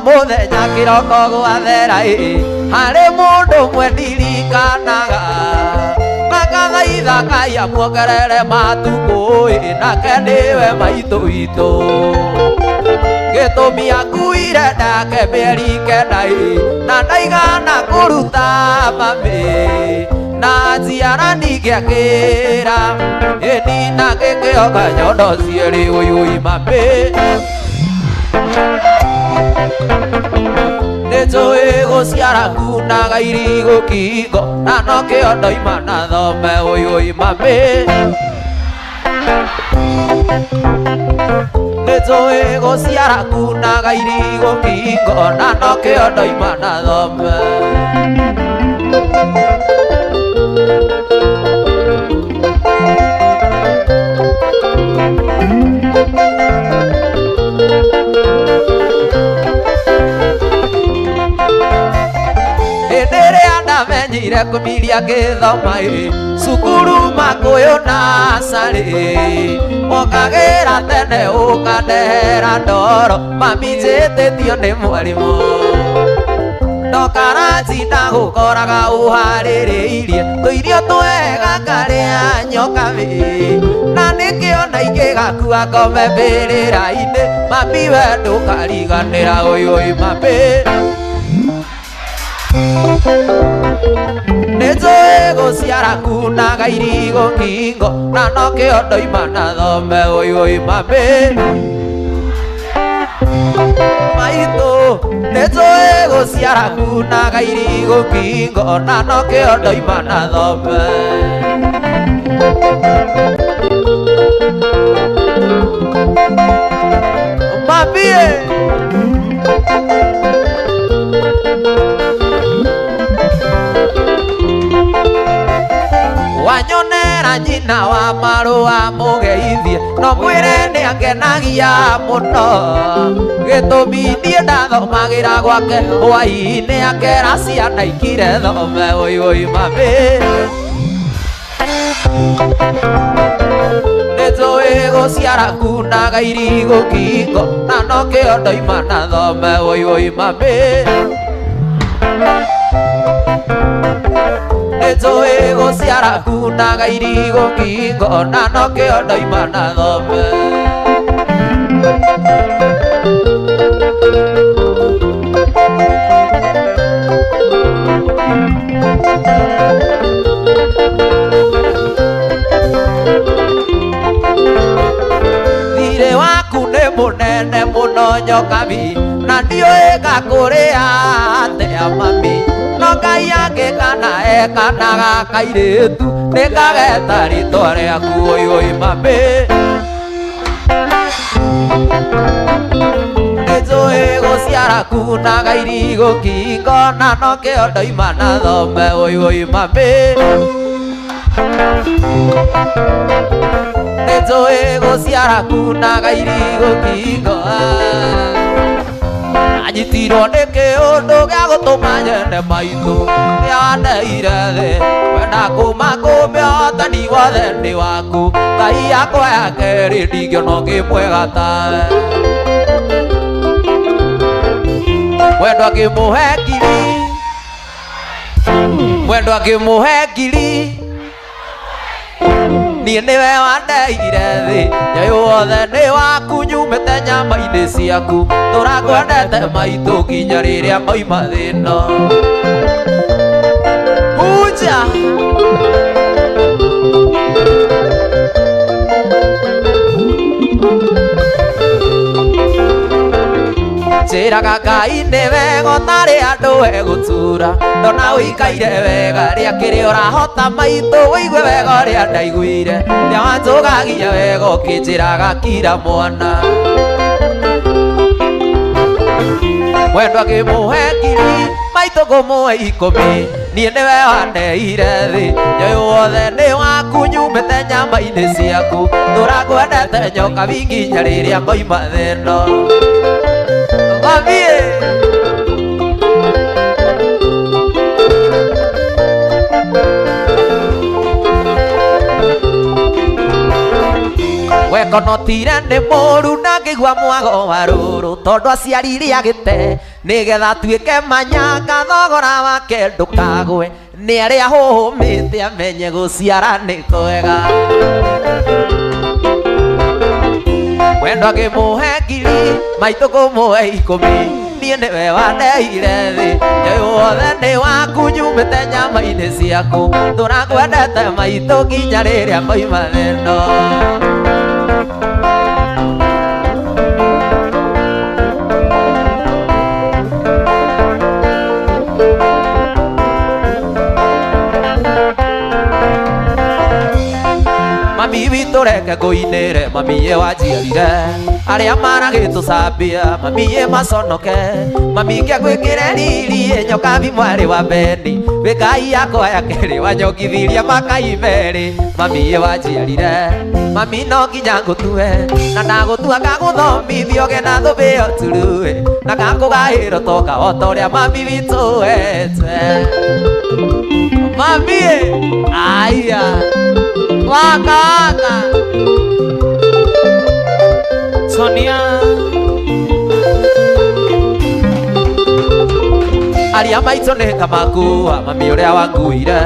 Mũthenya kĩroko gwathera harĩ mũndũ ũmwe ndirikanaga na gathaitha Ngai amuongerere matukũ nake nĩwe maitũ witũ gĩtũmi akuire nake mĩeri kenda na ndaigana kũruta mami na njiarani ngĩakĩra nina gĩkĩoka nyondo cierĩ ũyũi mami nĩnjũĩ gũciara kunaga irigũ kingo na no kĩo ndoima na thome ũyũi mami nĩnjũĩ gũciara kunaga irigũ kingo na no kĩo ndoima na thome ndamenyire kumiria ngĩthoma cukuru Makũyũ nasarĩ mokagĩra tene ũkandehera ndoro mami njĩtĩtio nĩ mwarimũ ndokaraji na gũkoraga ũharĩrĩirie tũirio twega karĩa nyoka na nĩkĩo na ingĩgakua ngome mbĩrĩra-inĩ mami we ndũkariganĩra ũyũi mami nĩnjũĩ gũciara kunaga irigũ kingo na no kĩo ndoima na thome ũyũi mami maitũ nĩnjũĩ gũciara kunaga irigũ kingo na no kĩo ndoima na thome mami wanyonera nyina wa marũa mũgeithie no mwĩre nĩangenagia mũno gĩtũmi niĩ ndathomagĩra gwake hwaĩ-inĩ akera ciana ikire thome ũyũi mami nĩnjũĩ gũciara kunaga irigũ kingo na no kĩo ndoima na thome ũyũi mami nĩnjũĩ gũciara kunaga irigũ kingo na no kĩo ndoima na thome thirĩ waku nĩ mũnene mũno nyokabi na ndiũĩ ngakũrĩa atĩa mami no Ngai angĩkana ekanaga kairĩtu nĩngageta rĩtwa rĩaku ũyũi mami nĩnjũĩ gũciara kunaga irigũ kingo na no kĩo ndoima na thome ũyũi mami nĩnjũĩ gũciara kunaga irigũ kingo anyitirwo nĩ kĩũndũ gĩa gũtũma nyende maitũ nĩwandeire thĩ wenda kuma kũmĩhotani wothe nĩ waku Ngai yakwa ya kerĩ ndingĩona ũngĩ mwega tawe mwendwa ngĩmũhe ngiri mwendwa ngĩmũhe ngiri niĩ nĩwe wandeire thĩ nyayũ wothe nĩ waku nyumĩte nyama-inĩ ciaku tũrakwendete maitũ nginya rĩrĩa moima thĩno hunja njĩraga Ngai nĩ wega ũtarĩ andũ egũtura ndona ũikaire wega rĩa kĩrĩa ũrahota maitũ wĩigue wega ũrĩa ndaiguire rĩa wanjũgagia wega ũkĩnjĩraga kira mwana mwendwa ngĩmũhe ngiri maitũ ngũmũhe 10 niĩ nĩwe wandeire thĩ nyayũ wothe nĩ waku nyumĩte nyama-inĩ ciaku tũrakwendete nyoka nginya rĩrĩa moima thĩno mami we wekonotire nĩ mũru na ngĩigua mwago wa rũrũ tondũ aciari rĩagĩte nĩgetha tuĩke manyanga thogora wake ndũkagwe nĩ arĩa hũhũmĩte amenye gũciara nĩ kwega wendo ngĩmũhe ngiri maitũ kũmũhe 10 niĩ nĩwe wandeire thĩ njũĩ wothe nĩ waku nyumĩte nyama-inĩ ciaku tũrakwendete maitũ nginya rĩrĩa moima thĩno mami witũ reke ngũinĩre mami ye wanjiarire arĩa maragĩtũcambia mami ye maconoke mami ngĩgwĩkĩre riri nyokabi mwarĩ wa Beni wĩkai yakwa ya kerĩ wanyongithirie makai merĩ mami ye wanjiarire mami no nginya ngũtue na ndagũtua ngagũthomithia ũge na thũmbĩ ĩyo turue na gakũgaĩrwo toka o ta ũrĩa mami witũ wete mami aya wakaka Sonia aria maitũ nĩ ngamakua mami ũrĩa wanguire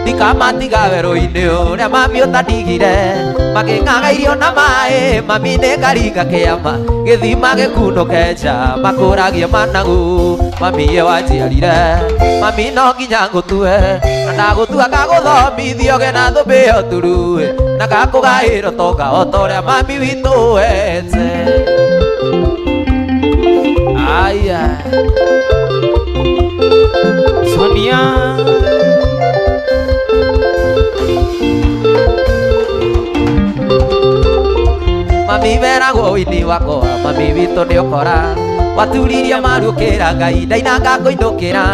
ndikamatiga werũ-inĩ ũrĩa mami ũtandigire makĩng'aga irio na maĩ mami nĩ ngaringa kĩama gĩthima gĩkunũke nja makũragie managu mami ye wanjiarire mami no nginya ngũtue na ndagũtua ngagũthomithia ũge na thũmbĩ ĩyo turue na gakũgaĩrwo toka o ta ũrĩa mami witũ wete aya Sonia mami veragwo wini wakwa mami witũ nĩ ũkora waturirie marũkĩra Ngai ndainanga kũinũkĩra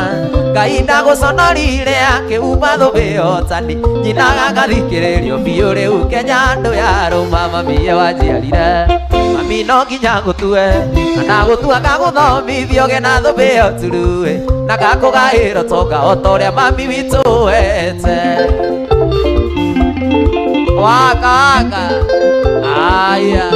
Ngai ndagũconorire akĩhumba thũmbĩ ĩyo tani nyinaga ngathikĩrĩrio biũ rĩu Kenya andũ yarũma mami ye wanjiarire mami no nginya ngũtue na ndagũtua ngagũthomithia ũge na thũmbĩ ĩyo turue na gakũgaĩrwo toka o ta ũrĩa mami witũ wete wakaka aya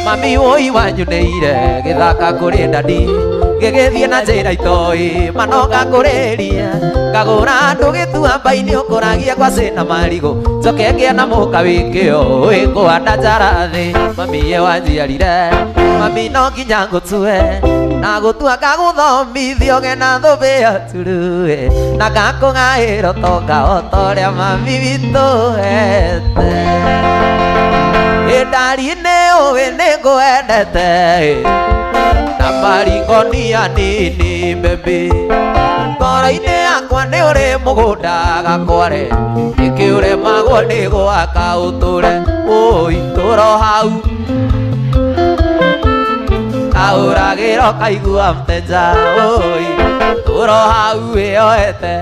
mami woi wanyunĩire gĩthaka kũrĩ ndandi gĩgĩthiĩ na njĩra itoĩ manoga kũrĩria ngagũra andũ gĩtuamba-inĩ ũkũragia ngwacĩ na marigũ njoke ngĩe na mũka wĩkĩo wĩkũhanda njara thĩ mami ye wanjiarire mami no nginya ngũtue na gũtua ngagũthomithia ũge na thũmbĩ ĩyo turue na gakũgaĩrwo toka o ta ũrĩa mami witũ wete ndari-inĩ ũĩ nĩ ngwendete na maringonia nini baby ngoro-inĩ yakwa nĩ ũrĩ mũgũnda gakware nĩkĩ ũremagwo nĩ gwaka ũtũre ũi tũro hau kaũragĩro kaigua mteja ũi tũro hau wĩyoete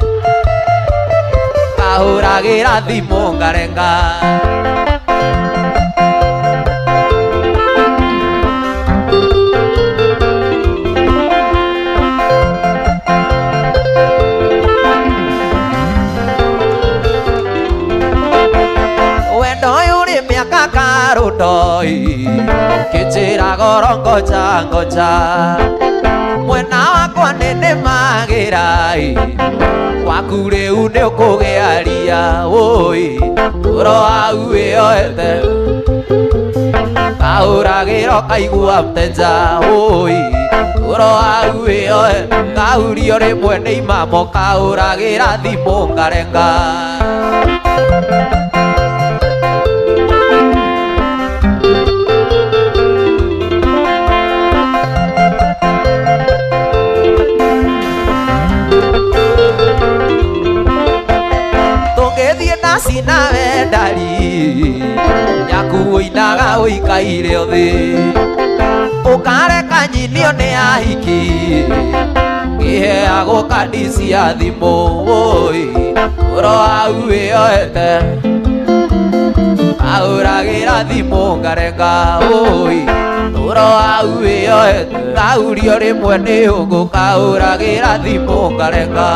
kahũragĩra thimũ ngarenga karutoi kichira gorongocha ngocha mwena wakwa nene magirai waku rĩu nĩ ũkũgĩaria woi tũro hau wĩyoete kahũragĩro kaigua mteja woi tũro hau wĩyoete kahurio rĩmwe nĩ imamo kahũragĩra thimũ ngarenga sina wendari yaku ũinaga ũikaire thĩ ũkareka nyinio nĩ ahiki ngĩheagwo kandi cia thimũ ũi tũro hau wĩyoete kauragira thimu ngarenga oi turo auyo kaurio rimwe ni ungu kauragira thimu ngarenga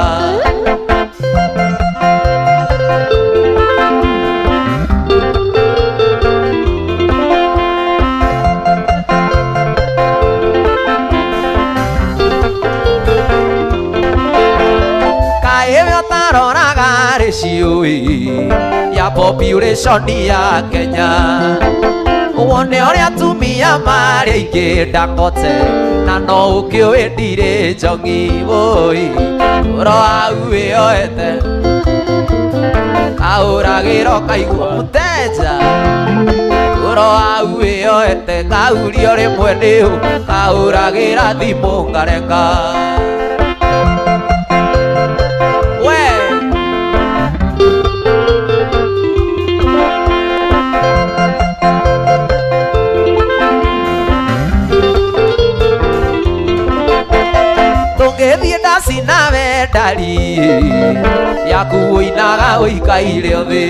ya population ya Kenya wone oria atumia mari aingi Dangote na no ukiwendire njongi oi turo auyoete kauragiro kaigua muteja turo auyoete kaurio rimwe ni kauragira thimu ngarenga sina vedari yaku uinaga uikaire thi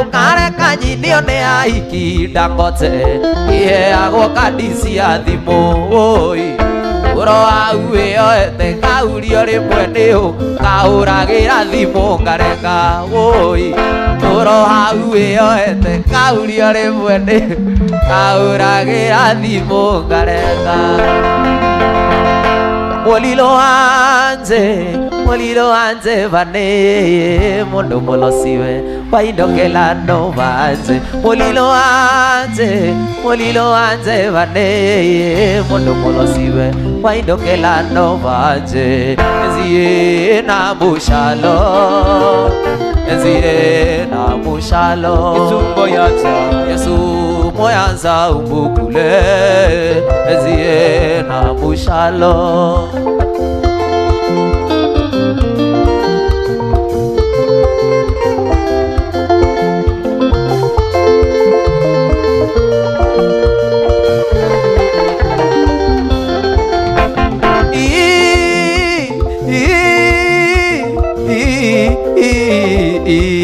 ukareka nyinio ni aiki Dangote iheagwo kandi cia thimu oi turo auyoete kaurio rimwe ni kauragira thimu ngarenga oi turo auyoete kaurio rimwe ni kauragira thimu ngarenga Molilo anze vane mundu molosiwe waindokela no vanze Molilo anze vane mundu molosiwe waindokela no vanze Ezie na mushalo Yesu moyanza umbukule Ezie na mushalo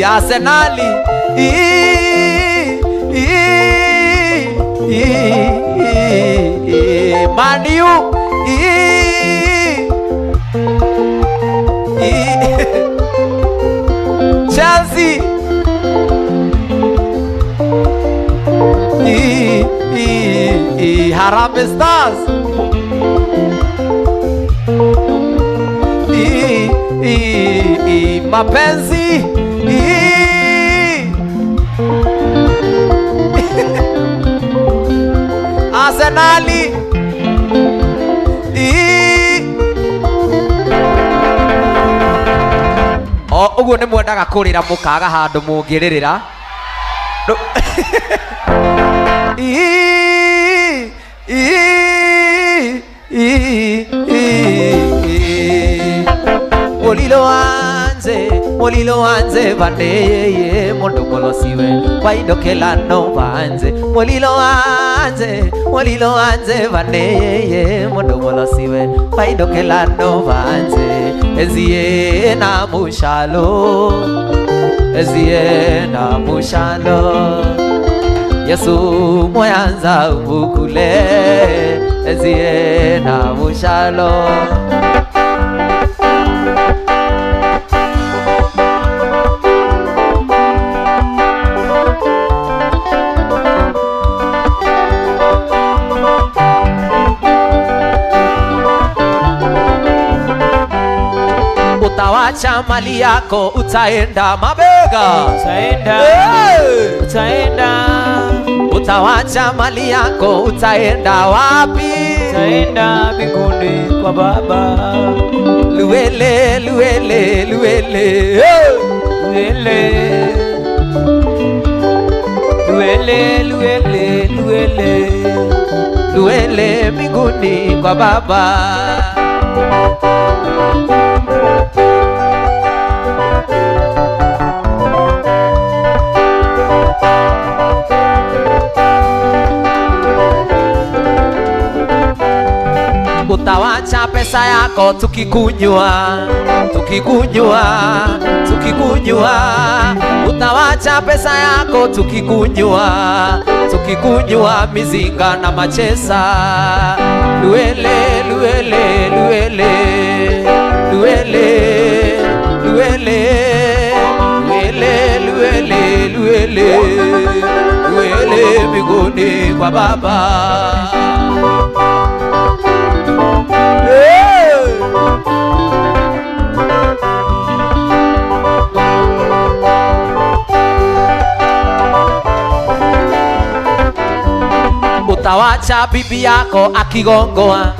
Arsenali Manu Chelsea Harambee Stars mapenzi Arsenali uguo ni mwendaga kurira mukaga handu mungiririra Molilo anze vane mundu molosiwe waindokela no vanze Molilo anze vane mundu molosiwe waindokela no vanze Ezie na mushalo Yesu moyanza ubukule Ezie na mushalo Utawacha mali yako utaenda mabega Utawacha mali yako utaenda wapi Utaenda mbinguni kwa Baba Luele mbinguni kwa Baba Utawacha pesa yako tukikunywa utawacha pesa yako tukikunywa mizinga na machesa. Luele luele luele luele luele luele luele luele luele mbinguni kwa Baba. Utawacha bibi yako akigongoa,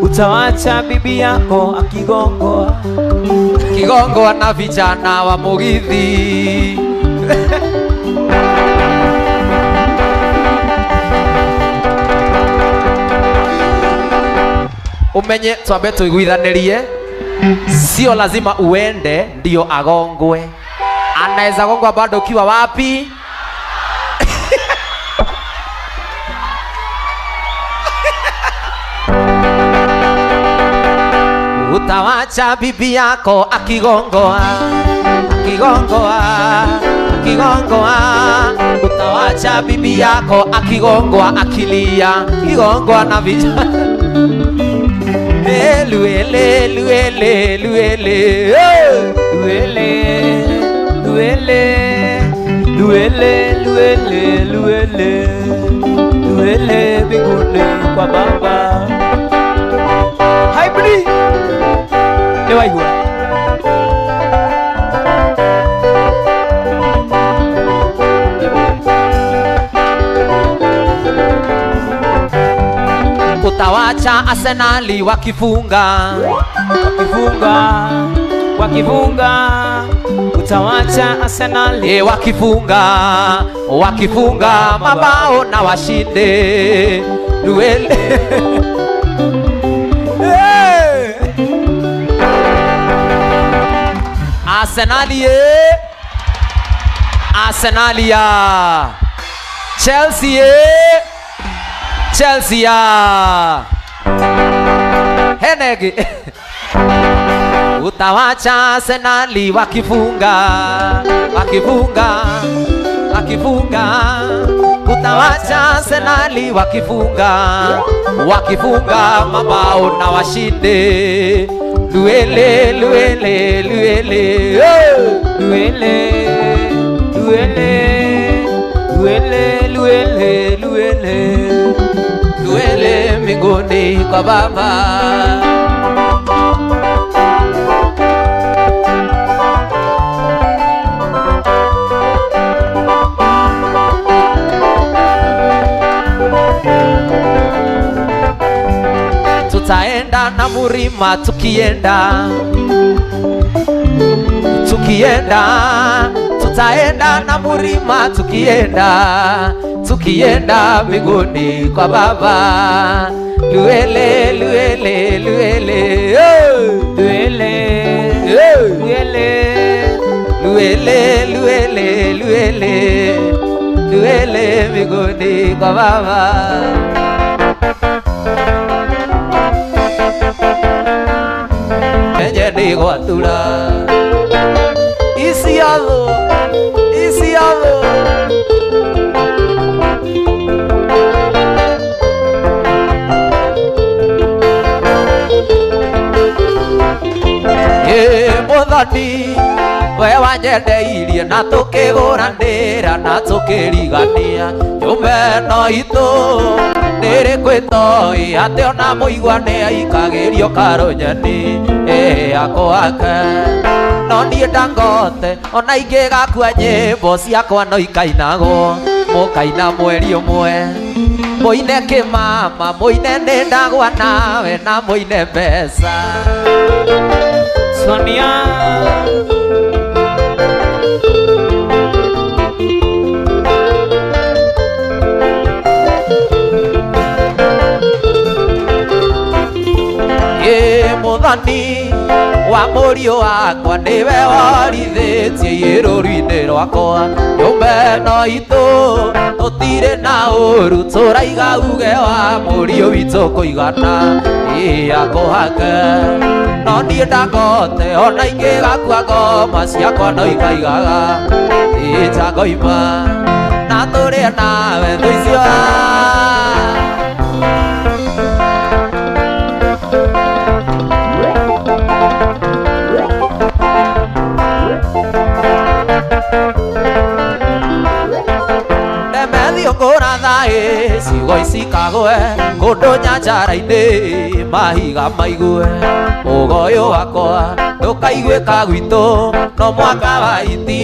utawacha bibi yako akigongoa na vijana wa Mugithi. Umenye twambe tuiguithanirie, sio lazima uende ndio agongwe. Anaweza gongwa bado ukiwa wapi? Utawacha bibi yako akigongoa, utawacha bibi yako akigongoa, akilia, akigongoa na vijana. Luele luele luele luele luele luele luele luele luele mbinguni kwa Baba. Haibri lewa igwa utawacha Arsenali wakifunga, utawacha Arsenali wakifunga mabao na washinde. Luele Arsenali ya Chelsea ya Henegi. Utawacha Arsenali wakifunga, utawacha Arsenali wakifunga mabao na washinde. Luele luele luele luele luele luele luele luele luele mbinguni kwa Baba. Tutaenda na Murima, tutaenda na Murima, tukienda mbinguni kwa Baba. Luele luele luele luele luele luele luele luele mbinguni kwa Baba. Enye guatura Isiado Muthoni we wanjendeirie na tukiguranira na tukirigania nyumba no itu niri kwitoi ati ona muigwa ni aikagirio karonyani akwake no nie ndangote ona ingigakua nyimbo ciakwa no ikainagwo mukaina mweri umwe muine kimama muine ni ndagwa nawe na muine mbeca Sonia Muthoni wa mũriũ wakwa nĩwe worithĩtie irũri-inĩ rwakwa nyũmba ĩno itũ tũtirĩ na ũru tũraiga uge wa mũriũ witũ kũigana akũhake no niĩ ndakote ona ingĩgakua ngoma ciakwa no ikaigaga njangoima na tũrĩe nawe thũ icio ngũra thaĩ ciugo ici kagwe kũndũ nyanjara-inĩ mahiga maigue ũgoyũ wakwa ndũkaiguĩka gwitũ no mwaka wa iti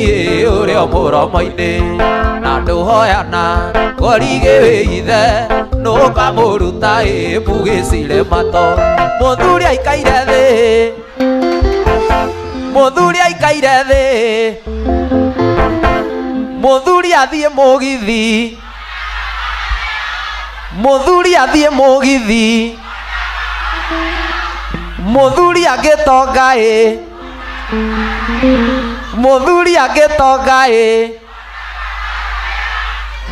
ũrĩa mũromo-inĩ na ndũhoyana ngorigĩ wĩithe nũkamũruta mbugĩcire mato mũthuri aikaire thĩ mũthuri aikaire thĩ mũthuri athiĩ mũgithi mũthuri athiĩ mũgithi mũthuri agĩtonga mũthuri agĩtonga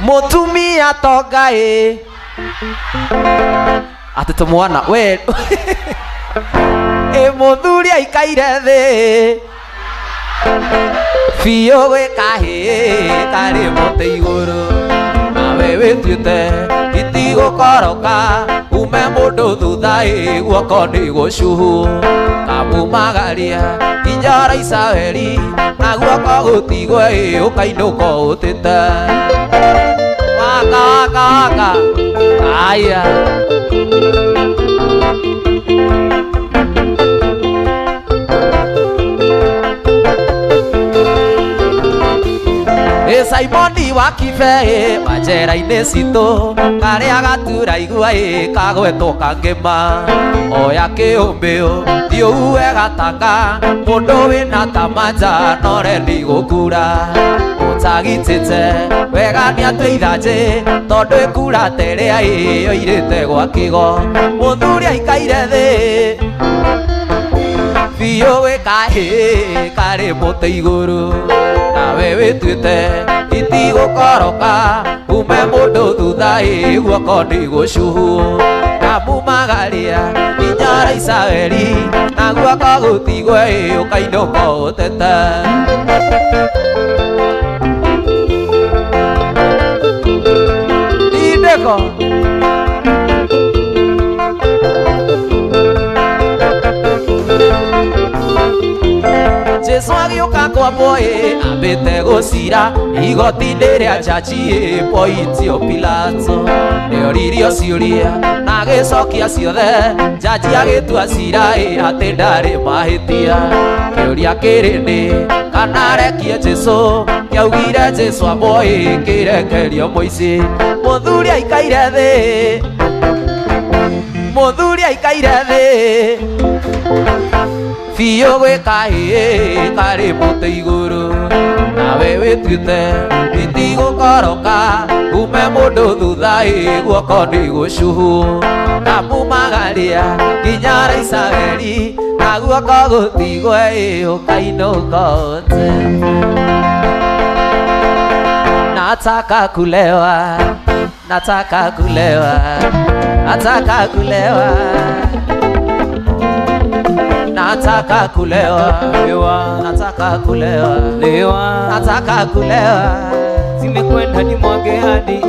mũtumia tonga atĩ tũmwana we mũthuri aikaire thĩ biũ gwĩkahĩ karĩ mũtĩ igũrũ nawe wĩtuĩte itigũkoroka ume mũndũ thutha guoko nĩ gũcuhu kamumagaria injara icaweri na guoko gũtigwe ũkainũka ũtĩte waka waka waka aya Simoni wa Kibe majera-inĩ citũ karĩa gaturaigua kagwetwo kangĩma oya kĩũmbĩũ thiũ wega tanga mũndũ wĩna tamanja norendi gũkura ũtagitĩte wega nĩatũithanjĩ tondũ ĩkura terĩa yoirĩte gwa kĩgo mũthuri aikaire thĩ biũ wĩkahĩ karĩ mũtĩ igũrũ nawe wĩtuĩte itigũkoroka ume mũndũ thutha guoko nĩ gũcuhu kamumagaria inyara icaweri na guoko gũtigwe ũkainũka ũtete indĩko Jesu agĩũka kwambwo ambĩte gũcira igoti-inĩ rĩa jaji Pontio Pilato nĩoririo ciũria na agĩcokia ciothe jaji agĩtua cira atĩ ndarĩ mahĩtia kĩũria kĩrĩ nĩ kana arekie Jesu kĩaugire Jesu ambwo kĩrekerio mũici mũthuri aikaire thĩ mũthuri aikaire thĩ biũ gwĩkahĩ karĩ mũtĩ igũrũ nawe wĩtuĩte itigũkoroka ume mũndũ thutha guoko nĩ gũcuhu kamumagaria nginyara icaweri na guoko gũtigwe ũkainũka ũte nataka kulewa nataka kulewa nataka kulewa nataka kulewa lewa nataka kulewa lewa nataka kulewa zimekwenda ni mwage hadi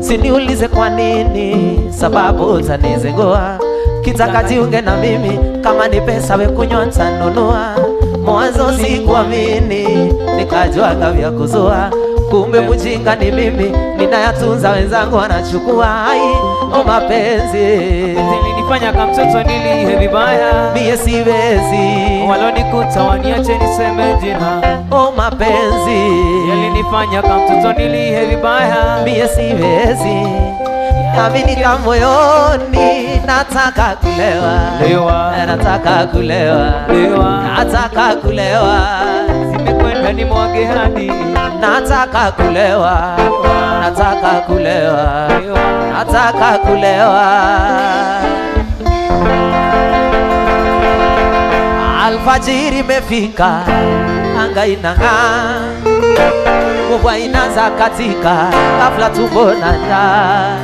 siniulize kwa nini sababu utanizengua kitaka jiunge na mimi kama ni pesa we kunywa nitanunua mwanzo sikuamini nikajuaga vya kuzua kumbe mjinga ni mimi ninayatunza wenzangu wanachukua ai o mapenzi zilinifanya kama mtoto nilihe vibaya mie siwezi walonikuta waniache niseme jina o mapenzi yalinifanya kama mtoto nilihe vibaya mie siwezi aminika moyoni nataka kulewa lewa nataka kulewa lewa nataka kulewa zimekwenda ni mwage hadi nataka kulewa nataka kulewa nataka kulewa alfajiri imefika, anga inang'aa, mvua inaanza katika, ghafla tumbo na njaa.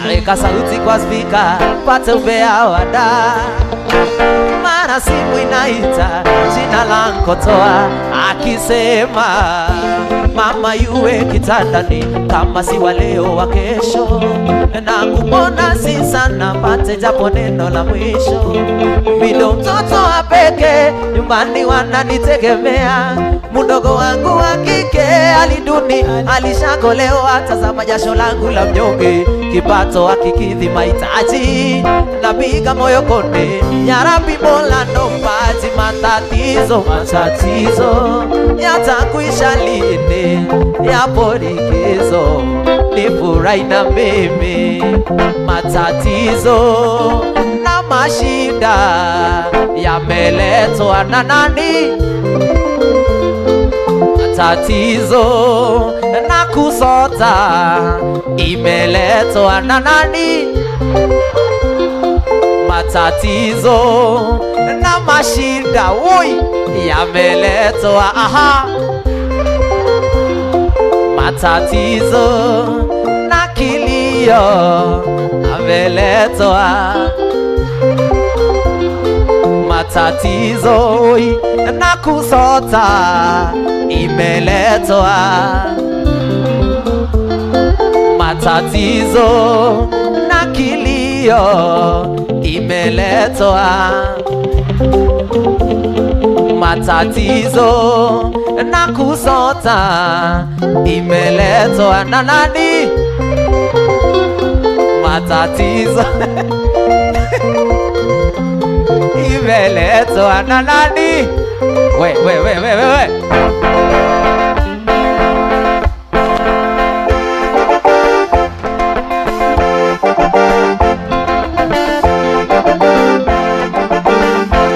Naweka sauti kwa spika, pate umbea wada, mara simu inaita, jina langu Kotoa, akisema mama yuwe kitandani, kama si wa leo wa kesho, na kumona si sana, pate japo neno la mwisho. Mido mtoto wa peke, nyumbani wananitegemea, mdogo wangu wa kike aliduni, alishakolewa, tazama jasho langu la mnyonge, kipato hakikidhi mahitaji, napiga moyo konde, ya Rabbi Mola nombaji. Matatizo yatakuisha lini, yapo likizo, nifurahi na mimi. Matatizo na mashida yameletwa na nani? Matatizo na kusota imeletwa na nani? Matatizo na mashida woi yameletwa, aha. Matatizo na kilio yameletwa, matatizo na kusota imeletwa, matatizo na kilio imeletwa, matatizo na kusota imeletwa na nani? Matatizo imeletwa na nani? We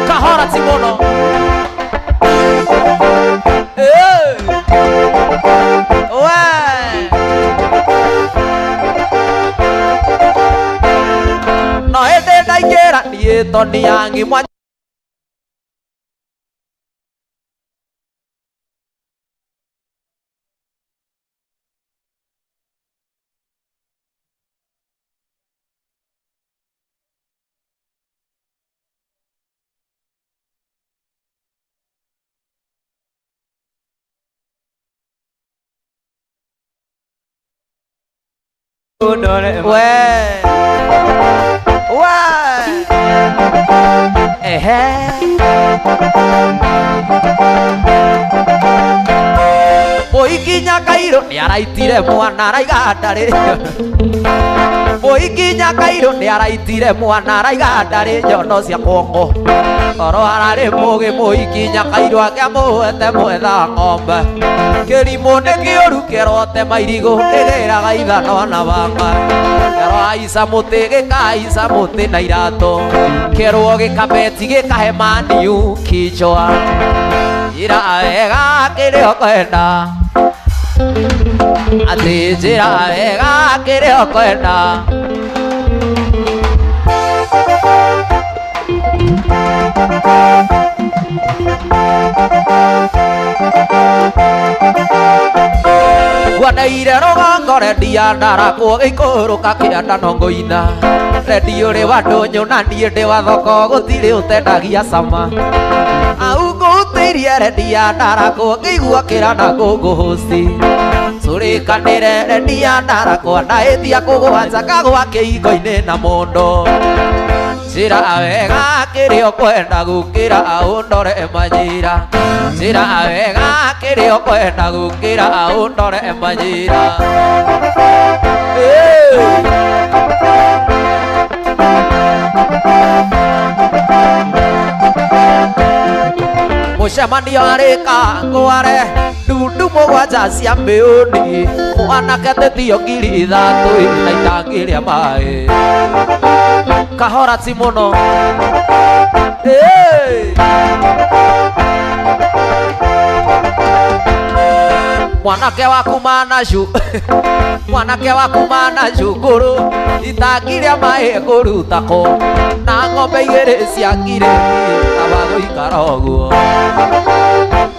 Kahora Timono. No ende ndaigera nie toni yangi mwa Boikinya Kairo ni araitire mwana araiga ndari. Boikinya Kairo ni araitire mwana araiga ndari njono cia kongo. Oro arari mugi Boikinya Kairo akiamuhete mwetha ng'ombe. Kĩrimũ nĩ kĩũru kĩrote mairigo kĩgĩraga ithano na banga. Kĩrohaica mũtĩ gĩkahaica mũtĩ na iratũ. Kĩrwo gĩkabeti gĩkahe maniu kichwa. Njĩra wega kĩrĩa ũkwenda, atĩ njĩra wega kĩrĩa ũkwenda. Gwandaire rũgongo rendia ndarakwo gĩikũrũka kĩanda nongo-ina. Rendi ũrĩ wa ndũnyũ na niĩ ndĩ wa thoko gũtirĩ ũtendagia cama. Au ngũhutĩirie rendi ya ndarakwo ngĩigua kĩrana ngũngũhũci. Tũrĩkanĩre rendi ya ndarakwo ndahĩtia kũgũa njaka gwa kĩhingo-inĩ na mũndũ. Njĩra wega kĩrĩa ũkwenda gũkĩra ũndore manyira. Njĩra wega kĩrĩa ũkwenda gũkĩra ũndore manyira. Mũcemanio arĩ Kangware, ndundu mũgwanja cia mĩũni, mwanake tĩtio ngiri ithatũ na itangi rĩa maĩ. Kahora ti mũno. Mwanake waku manacu mwanake waku manacu ngũrũ, itangi rĩa maĩ ngũrutako, na ng'ombe igĩrĩ cia ngiri, kabago ikaroguo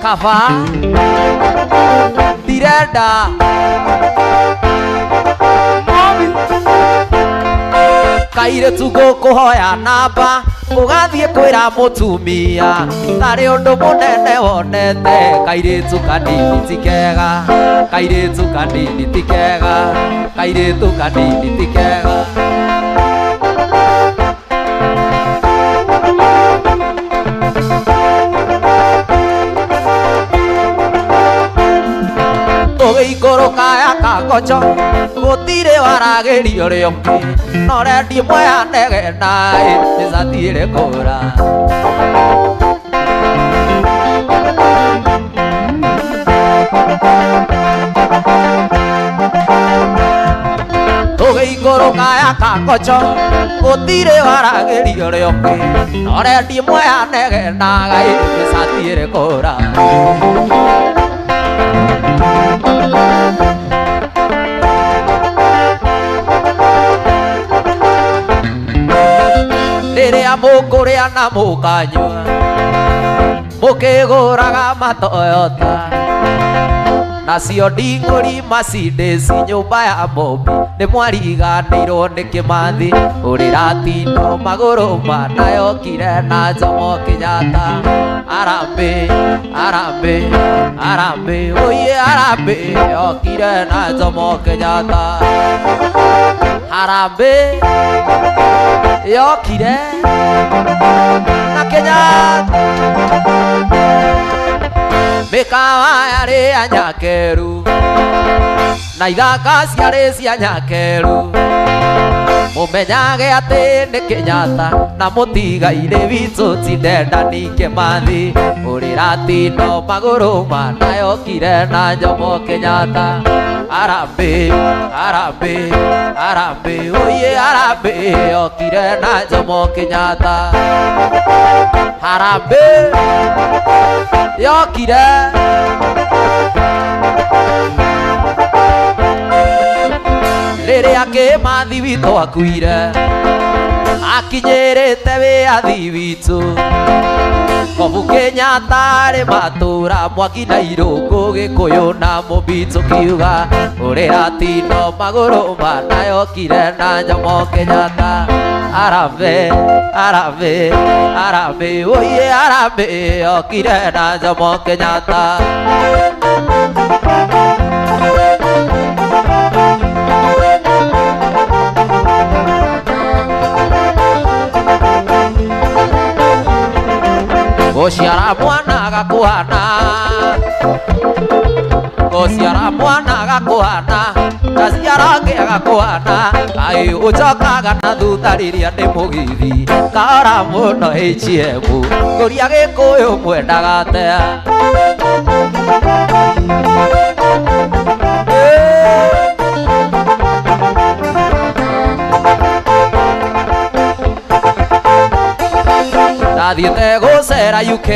kaba direnda kairetu gukuhoya namba ugathie kwira mutumia tari undu munene wonete kairetu kanini tikega kairetu kanini tikega kairetu kanini tikega Ugiikoroka ya kagocho gutire waragerio rioki no rendi moya ndege nae cisatire kura Ugiikoroka ya kagocho gutire waragerio rioki no rendi moya ndege nae cisatire kura Riria mukuria na mukanyua mukiguraga matoyota nacio ndinguri Mercedes nyumba ya Mobi ni mwariganirwo ni Kimathi uriratinda maguru manayokire na Jomo Kenyatta Arambe Arambe Arambe oye Arambe yokire na Jomo Kenyatta Arambe yokire na Kenyatta mikawa yari anyakeru na ithaka ciari cia nyakeru mumenyage ati ni Kenyatta na mutigaire witu ti Dedan Kimathi uriratinda maguru manayokire na Jomo Kenyatta Arambe Arambe Arambe oye Arambe yokire na Jomo Kenyatta Arambe yokire riria Kimathi witu akuire akinyirite wiathi witu Kobu Kenyatta ri matura mwaki na irungu Gikuyu na Mumbi kiuga uriratinda maguru manayokire na Jomo Kenyatta Arambe Arambe Arambe oye Arambe yokire na Jomo Kenyatta Gociara mwana gakuhana Gociara mwana gakuhana Gaciara ke gakuhana Ai ucokaga na thutha riria ndi mugithi Kaora muno HM Kuria Gikuyu mwendaga atia Nathiete gucera UK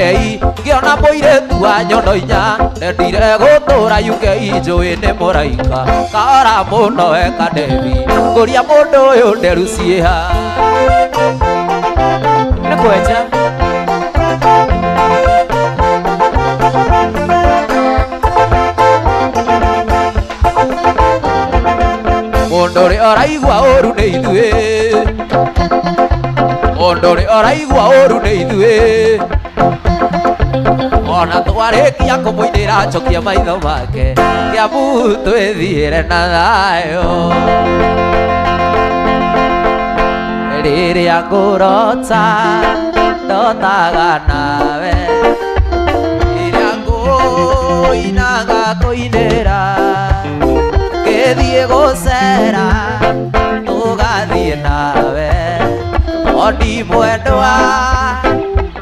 ngiona muiretu wa nyono inya ndendire gutura UK njui ni muraika kaora muno eka Devi kuria mundu uyu nderu ciha ni kwenja mundu ri oraigua uru ni ithue mundu ri oraigua uru ni ithue ona twarikia kumuinira njokia maitho make Kiambu twithiire na thayo riria ngurota ndotaga nawe riria nguinaga kuinira ngithie gucera tugathie nawe odi mwendwa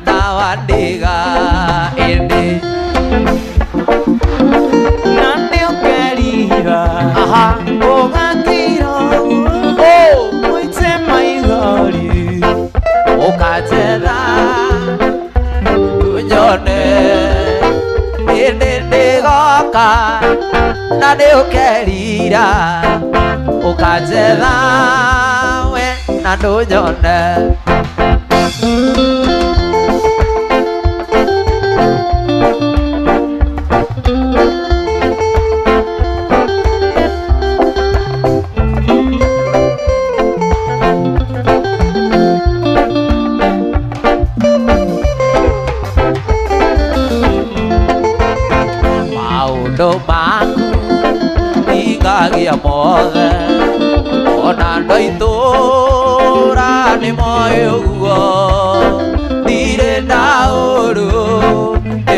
na wandiga indi nani ukerira aha ugatiro mwite maigori ukatera tunyone indi ndigoka nani ukerira ukatera we na tunyone maũndũ maku hingagia mothe ona andũ a itũũra nĩ moĩ ũguo ndirĩ ndaũru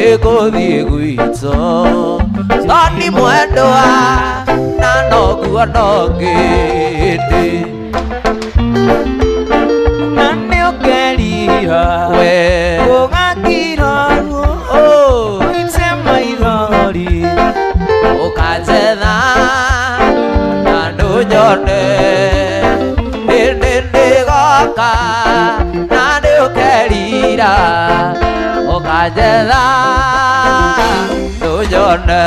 ĩgũthiĩ gwitũ toni mwendwa na noguo no ngĩndĩ na nĩ ũkerira we ũgakira ũite maithori ũkanjetha na ndũnyone hĩndĩ ndĩgoka na nĩ ũkerira ũkanjetha ndũnyone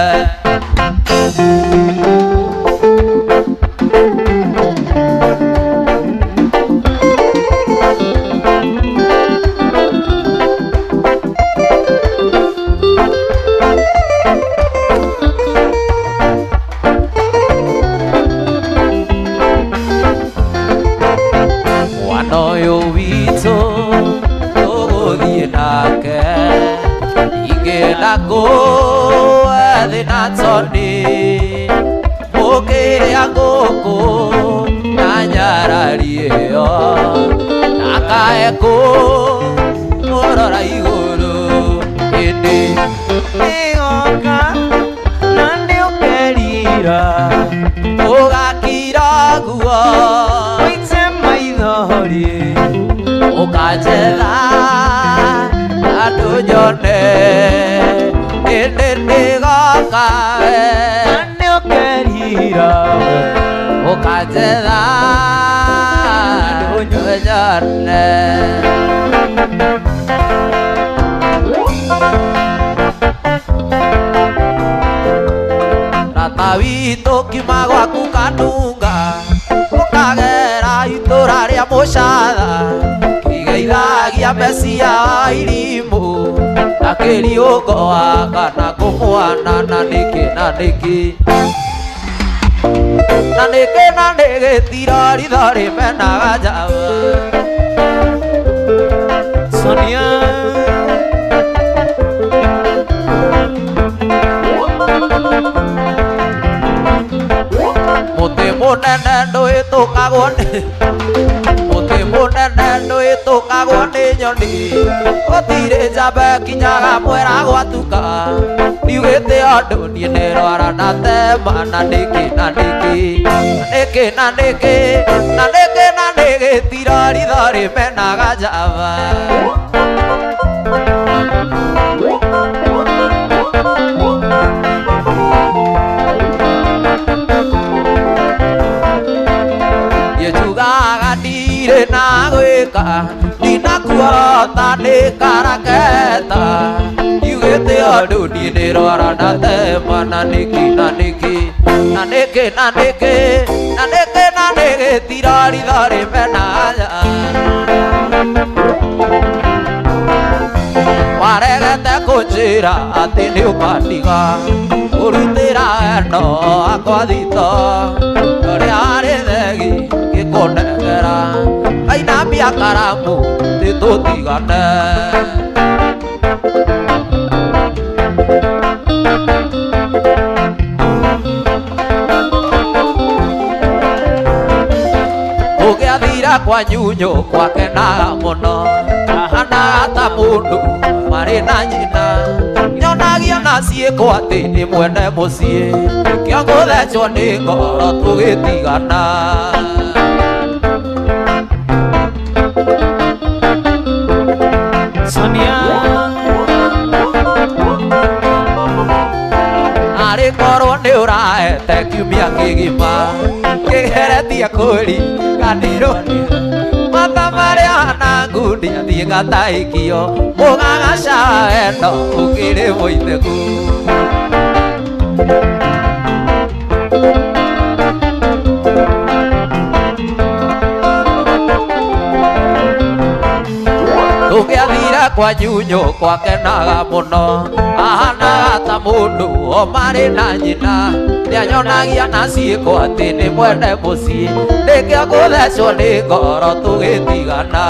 Ũyũ witũ tũgũthiĩ nake ingĩenda kũethĩ na toni mũkĩrĩa ngũkũ na nyarari ĩyo na kae kũrora igũrũ hĩndĩ nĩgoka na nĩ ũkerira ũgakira guo ũite maithori ũkanjetha na ndũnyone hĩndĩ ndĩgoka na nĩ ũkerira ũkanjetha ndũnyone rata witũ kiuma gwaku kanunga ũkagera itũũra rĩa mũcatha igeithagia mecia wa irimũ na kĩriũngoaga na kũmwana na nĩkĩ na nĩkĩ na nĩkĩ na nĩgĩtirorithori menaga njaba Sonia mũtĩ mũnene ndũhĩtũkagwo nĩ mũtĩ mũnene ndũhĩtũkagwo nĩ nyoni gũtirĩ njamba ĩkinyaga mwera gwatuka ndiugĩte ũndũ niĩ nĩrwara na tema na nĩkĩ na nĩkĩ nĩkĩ na nĩkĩ na nĩkĩ na nĩgĩtirorithori menaga njaba njugaga ndirĩ na gwĩka ndinakuorota nĩkaraketa ndiugĩte ũndũ niĩ nĩrwara na tema na nĩkĩ na nĩkĩ na nĩkĩ na nĩkĩ na nĩkĩ na nĩgĩtirorithori menaga waregete kũnjĩra atĩ nĩ ũkandiga ũrutĩra wendo wakwa thito ũrĩa harĩ thegi gĩkũnengera ainambia karamu nĩtũtigane ũgĩathira kwa nyunyo kwakenaga mũno ahanaga ta mũndũ marĩ na nyina nyonagia na ciĩko atĩ nĩ mwene mũciĩ kĩo ngũthecwo nĩ ngoro tũgĩtigana Sonia arĩ korwo nĩ ũrahete kiumia kĩgima kĩgeretie kũriganĩrwo mata marĩa na ngundi athiĩ gataĩkio mũgagaca wendo ũkĩrĩ mũithĩku tũgĩathira kwa nyunyo kwakenaga mũno ahanaga ta mũndũ o marĩ na nyina nĩanyonagia na ciĩko atĩ nĩ mwene mũciĩ nĩkĩo ngũthecwo nĩ ngoro tũgĩtigana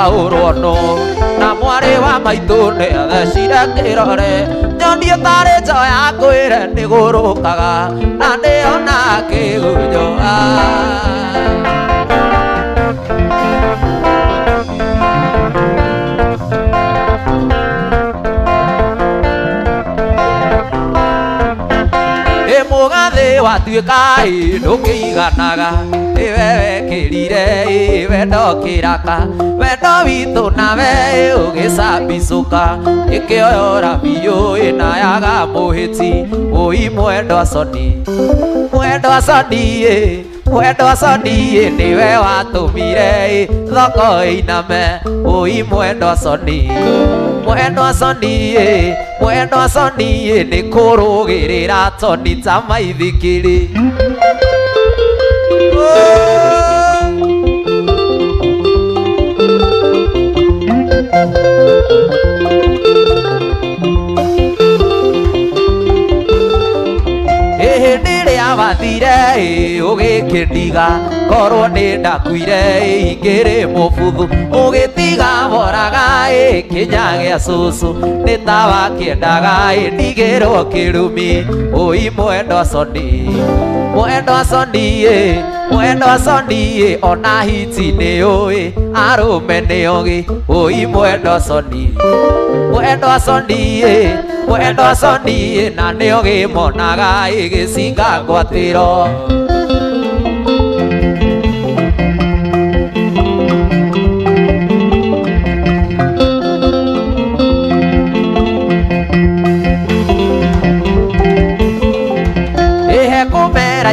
twaurwo no na mwari wa maitu nĩ athecire kĩrore nyonie tarĩ njoya ngwĩre nĩgũrũkaga na ndĩona kĩgunyũ mũgathĩ watuĩka ndũkĩiganaga ĩwe wekĩrire wendo kĩraka wendo witũ nawe ũgĩcambicũka ĩkĩoyora biũ ĩnayaga mũhĩti ũi mwendwa coni mwendwa coni nĩwe watũmire thoko ĩiname ũi mwendwa coni nĩ kũrũgĩrĩra toni ta maithikiri hĩndĩ ĩrĩa wathire ũgĩkĩndiga korwo nĩ ndakuire ingĩrĩ mũbuthu ũgĩtiga boraga kĩnya gĩa cũcũ nĩ ta wakĩendaga ndigĩrwo kĩrumi ũi mwendwa coni ona hiti nĩ ũĩ arũme nĩ ogĩ ũi mwendwa coni na nĩ ogĩ monaga ĩgĩcinga ngwatĩro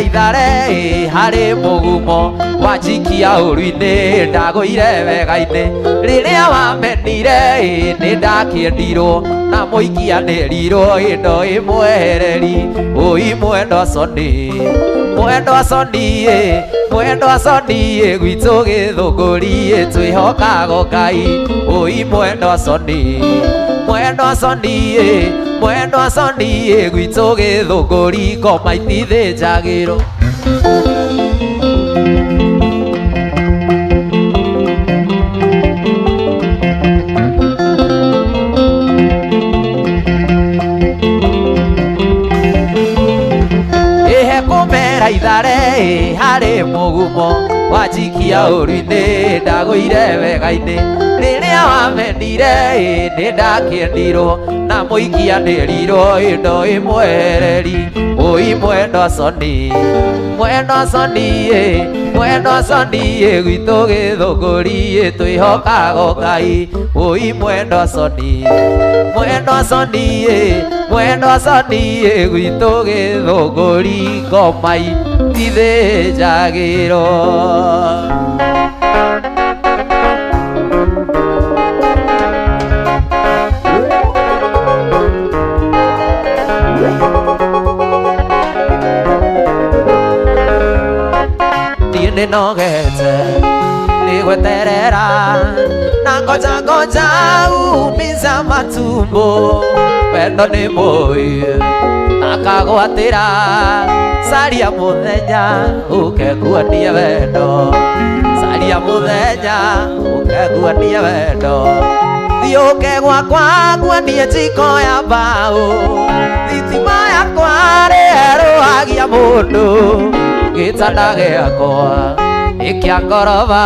ithare harĩ mũgumo wanjikia ũru-inĩ ndagũire wega-inĩ rĩrĩa wamenire nĩ ndakĩendirwo na mũikianĩrirwo ĩndo ĩmwehereri ũi mwendwa coni gwitũ gĩthũngũri twĩhokaga Ngai ũi mwendwa coni gwitũ gĩthũngũri ngoma itithĩnjagĩrwo ithare harĩ mũgumo wanjikia ũru-inĩ ndagũire wega-inĩ rĩrĩa wamenire nĩ ndakĩendirwo na mũikianĩrirwo ĩndo ĩmwehereri ũi mwendwa coni gwitũ gĩthũngũri twĩhokaga Ngai ũi mwendwa coni gwitũ gĩthũngũri ngoma itithĩnjagĩrwo nĩnogete nĩgweterera na ngoja umiza matumbo wendo nĩ mũĩ akagwatĩra caria mũthenya ũkekuonia wendo thiĩ ũkegwakwa nguonie njiko ya mbaũ thitima yakwa rĩerũhagia mũndũ gĩtanda gĩakwa nĩkĩa ngoroba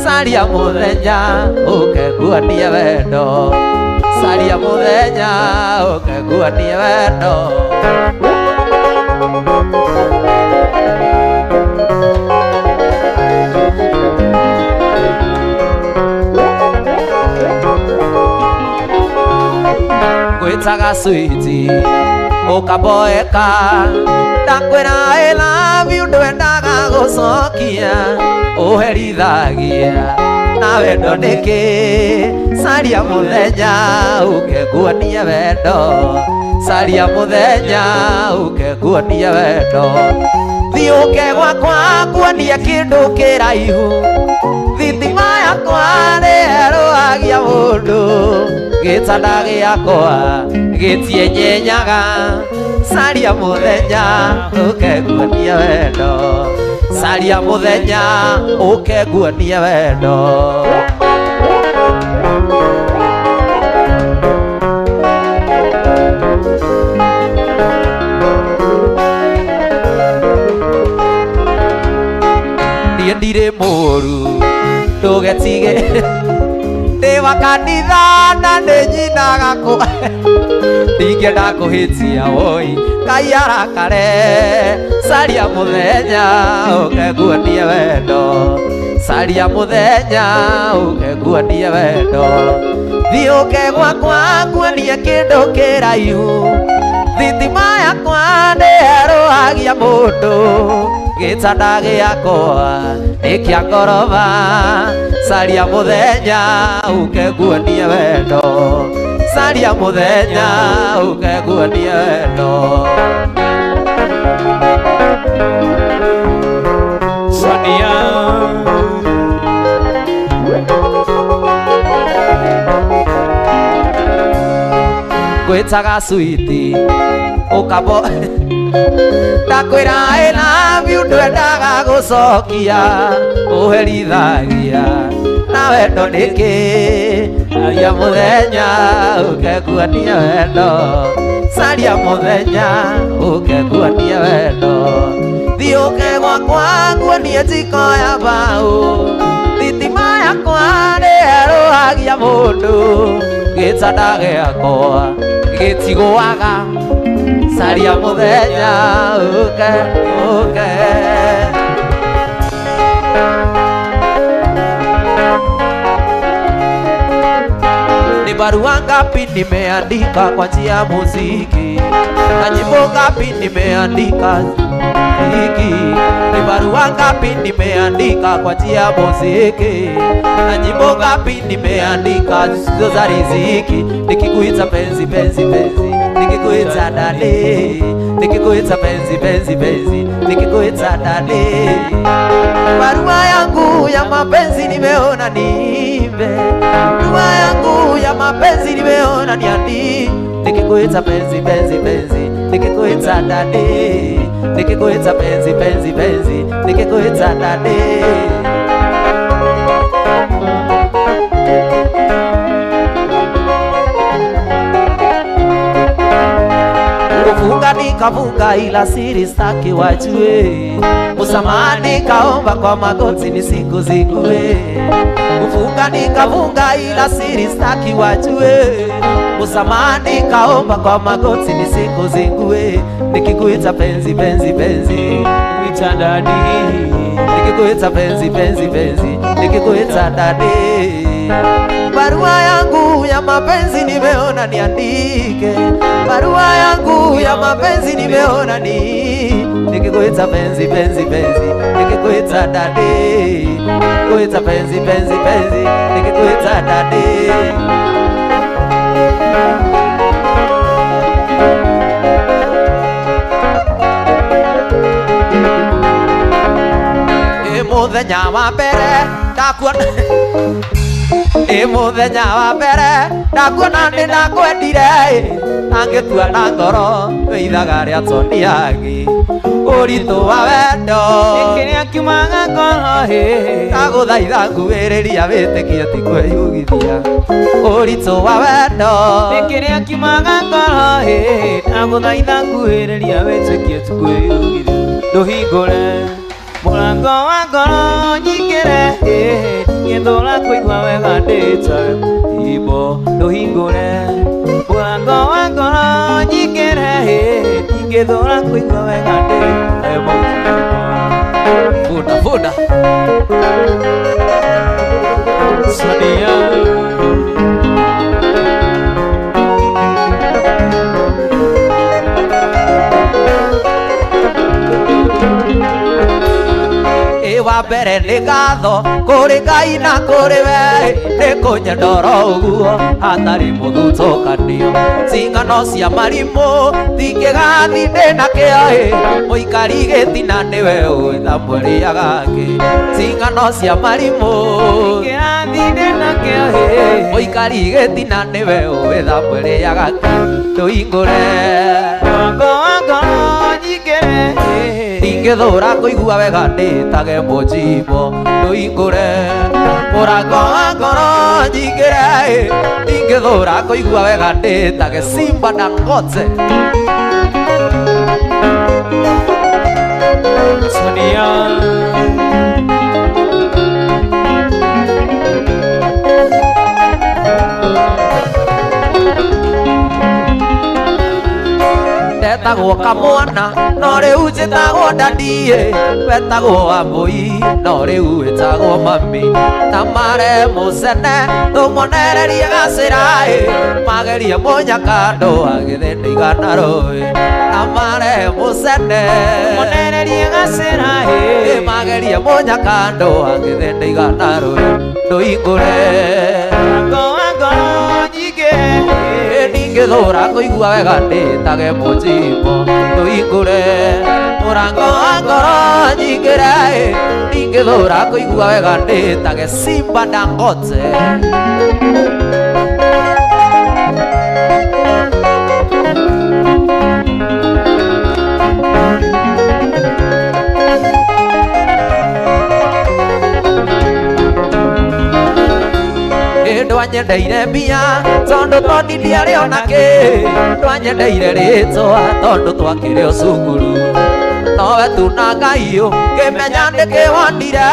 caria mũthenya ũkekuonia wendo ngwĩtaga switi ũkaboeka ndakwĩra I love you ndwendaga gũcokia ũherithagia na wendo nĩkĩ caria mũthenya ũkekuonia wendo thiĩ ũkegwakwa nguonie kĩndũ kĩraihu thitima yakwa nĩerũhagia mũndũ gĩtanda gĩakwa gĩtienyenyaga caria mũthenya ũkekuonia wendo ndirĩ mũru ndũgetige ndĩ wa kanitha na nĩ nyinaga kũ ndingĩenda kũhĩtia woi Ngai arakare caria mũthenya ũkenguonie wendo caria mũthenya ũkenguonie wendo thiĩ ũkegwa kwa nguonie kĩndũ kĩraihu thitima yakwa ndĩherũhagia mũndũ gĩtanda gĩakwa nĩ kĩa ngoroba caria mũthenya ũkenguonie wendo caria mũthenya ũkenguonie wendo Sonia ngwĩtaga switi ũkabo ndakwĩra I love you ndwendaga gũcokia ũherithagia na wendo nĩkĩ caria mũthenya ũkenguonie wendo caria mũthenya ũkenguonie wendo thiĩ ũkegwa kwa nguonie njiko ya mbaũ thitima yakwa ndĩherũhagia mũndũ gĩtanda gĩakwa gĩtigũaga caria mũthenya ũke ni barua ngapi nimeandika kwa njia ya muziki na nyimbo ngapi nimeandika hiki ni barua ngapi nimeandika kwa njia ya muziki na nyimbo ngapi nimeandika zisizo za riziki nikikuita penzi penzi penzi nikikuita dale nikikuita penzi penzi penzi nikikuita dale barua yangu ya mapenzi nimeona niimbe barua yangu ya mapenzi nimeona niandike nikikuita penzi penzi penzi nikikuita dale nikikuita penzi penzi penzi nikikuita dale kufunga nikafunga ila siri staki wajue msamaha nikaomba kwa magoti nisikuzigue kufunga nikafunga ila siri staki wajue msamaha nikaomba kwa magoti nisikuzigue nikikuita penzi penzi penzi kuita dadi nikikuita penzi penzi penzi nikikuita dadi barua yangu ya mapenzi nimeona niandike barua yangu ya mapenzi nimeona nikikuita penzi penzi penzi nikikuita dadi kuita penzi penzi penzi nikikuita dadi muthenya wa mbere ndakuona muthenya wa mbere ndakuona nĩ nakwendire angĩtua na ngoro wĩithaga rĩa toniagi ũritũ wa wendo kĩrĩa kiumaga ngoro ndagũthaitha nguhĩrĩria wĩtĩkie ti kwĩyugithia ũritũ wa wendo kĩrĩa kiumaga ngoro ndagũthaitha nguhĩrĩria wĩtĩkie ti kwĩyugithia ndũhingũre mũrango wa ngoro nyingĩre ngĩthũra kũigua wega ndĩta imbo ndũhingũre mũrango wa ngoro nyingĩre ngĩthũra kũigua wega ndĩta imbo funda funda Sonia wa mbere nĩ ngatho kũrĩ Ngai na kũrĩ we nĩ kũnyendora ũguo hatarĩ mũthutũkanio cingano cia marimũ tingĩgathi ndĩna kĩo mũikari gĩtina nĩwe ũĩ ta mwĩrĩa gake cingano cia marimũ tingĩgathi ndĩna kĩo mũikari gĩtina nĩwe ũĩ ta mwĩrĩa gake ndũhingũre mũrango wa ngoro nyingĩre ingĩthũra kũigua wega ndĩtage mũjimbo ndũhingũre mũrango wa ngoro nyingĩre ingĩthũra kũigua wega ndĩtage Simba Dangote Sonia wetagwo kamwana no riu njĩtagwo ndandi wetagwo wambui no riu wĩtagwo mami na mare mũcene tũmonererie gacĩra magerie mũnyakando agĩthĩnda igana rũĩ na mare mũcene Monererie gacĩra magerie mũnyakando agĩthĩnda igana rũĩ ndũhingũre Ngoro nyingĩ ndingĩthũra kũigua wega ndĩtage mũnjimbo ndũhingũre mũrango wa ngoro nyingĩre ndingĩthũra kũigua wega ndĩtage Simba Dangote ndwanyendeire mbia tondũ tondithia rĩo nakĩ ndwanyendeire rĩtwa tondũ twakĩrĩ o cukuru nowe tu na Ngai ngĩmenya ndĩkĩwonire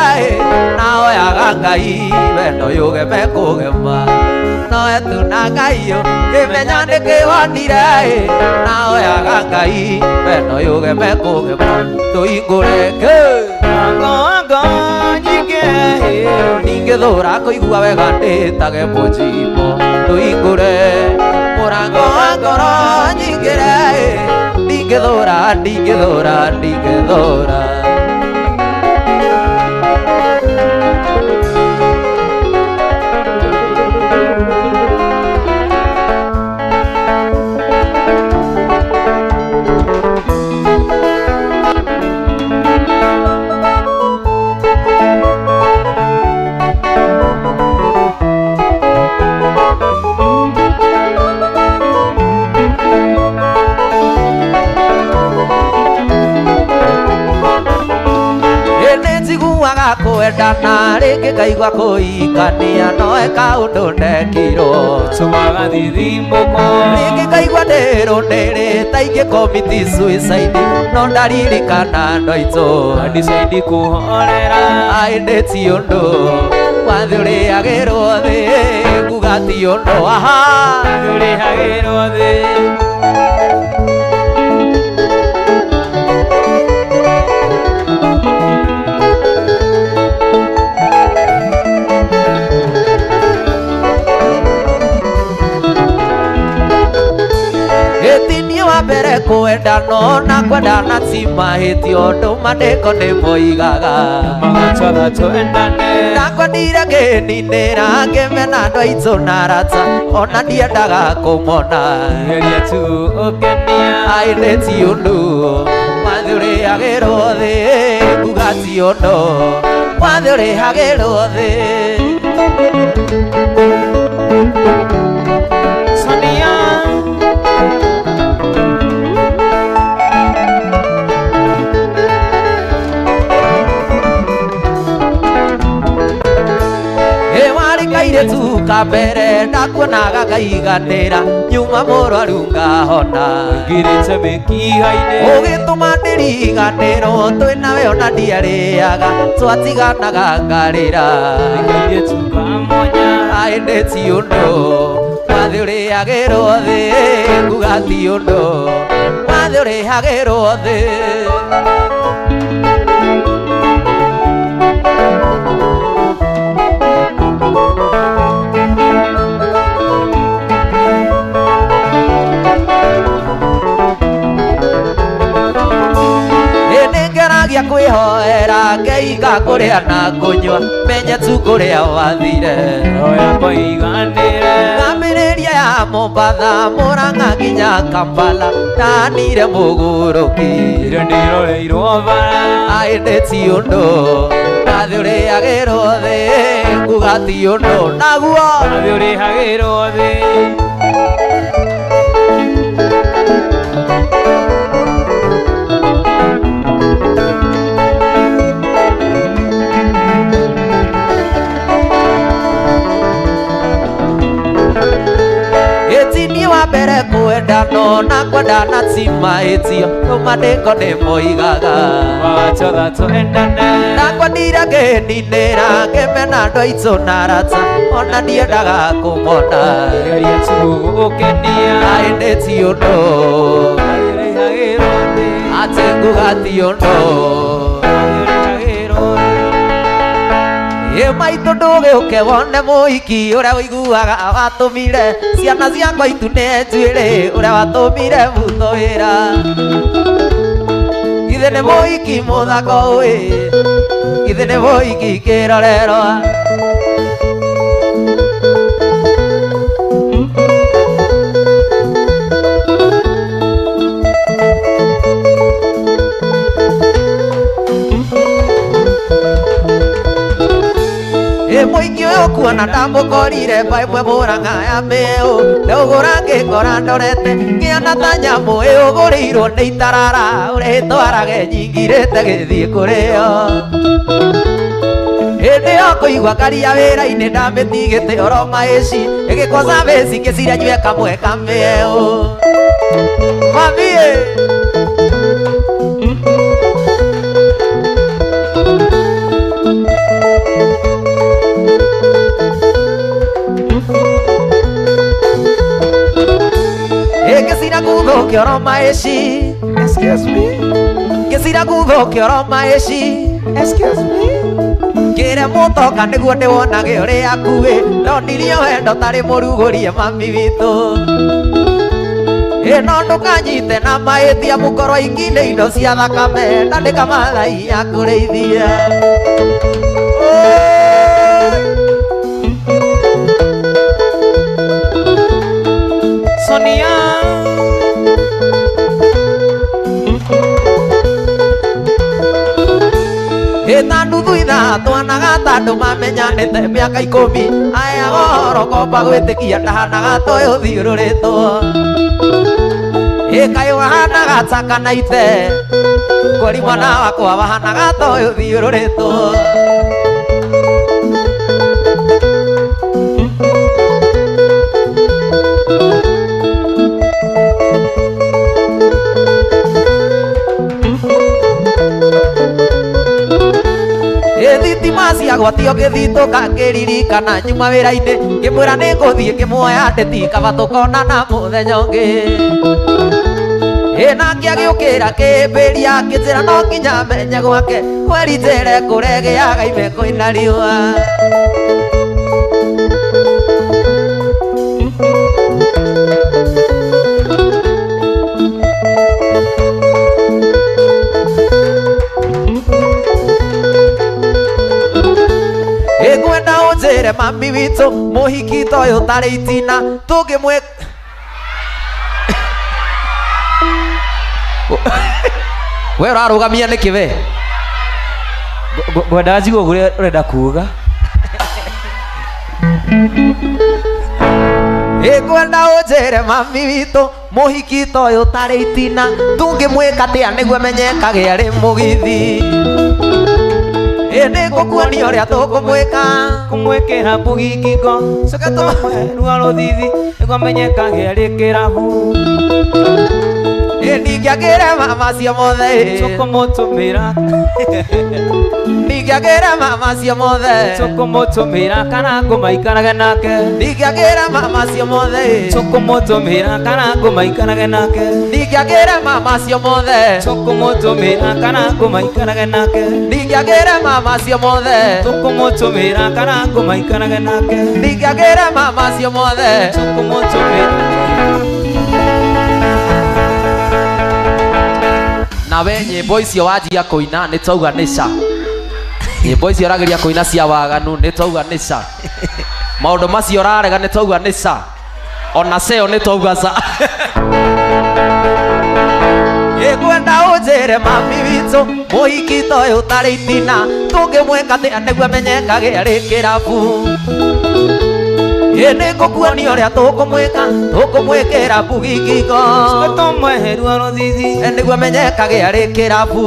naoyaga Ngai wendo yũgeme kũgema nowe tu na Ngai ngĩmenya ndĩkĩwonire naoyaga Ngai wendo yũgeme kũgema tũhingũre Ngoro nyingĩ ndingĩthũra kũigua wega ndĩtage mũnjimbo ndũhingũre mũrango wa ngoro nyingĩre ndingĩthũra kwendana rĩngĩ ngaigua kũhikania noe kaũndũ ndekirwo Tũmaga thithimũko rĩngĩ ngaigua ndĩrũndĩrĩte ingĩkomiti suicide no ndaririkana andũ aitũ Decide kũhorera aĩ ndĩti ũndũ wathi ũrĩagĩrwo thĩ nguga ti ũndũ aha Ũrĩhagĩrwo thĩ mbere kwendano na kwendana ti mahĩtia ũndũ mandĩko nĩmoigaga Magacotha twendane ndakwendire ngĩninĩra ngĩmena andũ aitũ na arata ona ndiendaga kũmona Geria tu ũkenia aĩ nĩ ti ũndũ wathi ũrĩagĩrwo thĩ nguga ti ũndũ wathi ũrĩagĩrwo thĩ Sonia kairĩtu ka mbere ndakuonaga ngaiganĩra nyuma mũrwaru ngahona ngirĩte mĩkiha-inĩ ũgĩtũma ndĩriganĩrwo twĩnawe ona ndiarĩaga twatiganaga ngarĩra kairĩtu ka mwanya aĩ nĩ ti ũndũ wathi ũrĩagĩrwo thĩ nguga ti ũndũ wathi ũrĩagĩrwo thĩ nĩngeragia kwĩhoera ngeika kũrĩa na kũnyua menye tu kũrĩa wathire oya kwĩiganĩre ngambĩrĩria ya Mombatha Mũrang'a nginya Kampala ndanire mũgũrũki ire ndĩroreirwo bara aĩ nĩ ti ũndũ wathi ũrĩagĩrwo thĩ nguga ti ũndũ naguo wathi ũrĩhagĩrwo thĩ mbere kwendano na kwendana ti mahĩtia mandĩko nĩmoigaga Magacotha twendane ndakwendire ngĩninĩra ngĩmena andũ aitũ na arata ona ndiendaga kũmona Geria tu ũkenia aĩ nĩ ti ũndũ wathi ũrĩhagĩrwo atengugati undo maitu ndugiuke wone muhiki uria wiguaga watumire ciana ciakwa itu ne njuire uria watumire muto wira ithe ni muhiki muthako wi ithe ni muhiki kirorerwa muingi uyu kuona ndamukorire mbaimwe muranga ya miu ndugura ngikora ndorete ngiona ta nyamu igurirwo ni itarara uritwarage nyingirite githii kurio hindi yo kuigua ngaria wira-ini ndamitigite oro maici igikosa beci ngiciria nyue kamwe kamiu mamie Ngesira kutho kioro maici excuse me ngesira kutho kioro maici excuse me kire mutoka niguo ndiwonage uria akuwi ndonirio wendo tari murugurie mami witu ino ndukanyite na maitia mukorwo ingine indo cia thakame ndandika mathai ya kurithia Sonia Ita nuthu ithatũ anaga tandũ mamenyanĩte mĩaka 10 aya goro komba gwĩtĩkia ndahanaga toĩ ũthiũrũrĩtwo ĩkaĩ wahanaga takanaite kũri mwana wakwa wahanaga toĩ ũthiũrũrĩtwo thitima ciagwatio ngithitũka ngĩririkana nyuma wĩra-inĩ ngĩmwĩra nĩ ngũthiĩ ngĩmuoya ndeti kaba tũkonana mũthenya ũngĩ ĩna ngĩagĩũkĩra kĩmbĩria ngĩnjĩra no nginya menye gwake kweri njĩre kũregĩaga ime kwĩna riũa ngwenda unjire mami witu muhiki toyo tari itina tungimwe we urarugamia niki we ngwenda njigue guria urenda kuga ngwenda unjire mami witu muhiki toyo tari itina tungimwika atia niguo menyekage ari mugithi ene ngũkuonia ũrĩa tũkũmwĩka kũmwĩkĩra mũgingo coke tũmwerua rũthithi nĩguo menyekage arĩ kĩrabu ningĩagĩre mama cio mothe tũkũmũtũmĩra ningĩagĩre mama cio mothe tũkũmũtũmĩra kana ngũmaikarage nake ningĩagĩre mama cio mothe tũkũmũtũmĩra kana ngũmaikarage nake ningĩagĩre mama cio mothe tũkũmũtũmĩra kana ngũmaikarage nake ningĩagĩre mama cio mothe tũkũmũtũmĩra kana ngũmaikarage nake ningĩagĩre mama cio mothe tũkũmũtũmĩra nawe nyĩmbo icio wanjia kũina nĩ twauga nĩ ca nyĩmbo icio ũrageria kũina cia waganu nĩ twauga nĩ ca maũndũ macio ũrarega nĩ twauga nĩ ca ona ceo nĩ twauga ca ngwenda ũnjĩre mami witũ mũhiki toĩ ũtarĩ itina tũngĩmwĩka atĩa nĩguo amenyekage arĩ kĩrabu nĩ ngũkuonia ũrĩa tũkũmwĩkĩra mũgingo tũmweherua rũthithi nĩguo amenyekage arĩ kĩrabu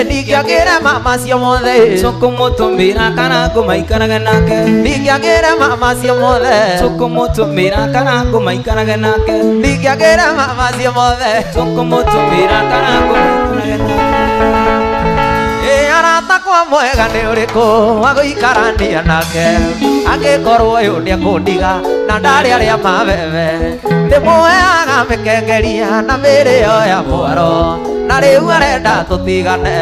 ningĩagĩre mama cio mothe tũkũmũtũmĩra kana ngũmaikarage nake ningĩagĩre mama cio mothe tũkũmũtũmĩra kana ngũmaikarage nake ningĩagĩre mama cio mothe tũkũmũtũmĩra kana ngũmaikarage nake arata kwa mwega nĩ ũrĩkũ wa gũikarania nake angĩkorwo ũyũ nĩekũndiga na ndarĩ arĩa mabebe ndĩmũheaga mĩkengeria na mĩrĩo ya mwaro na rĩu arenda tũtigane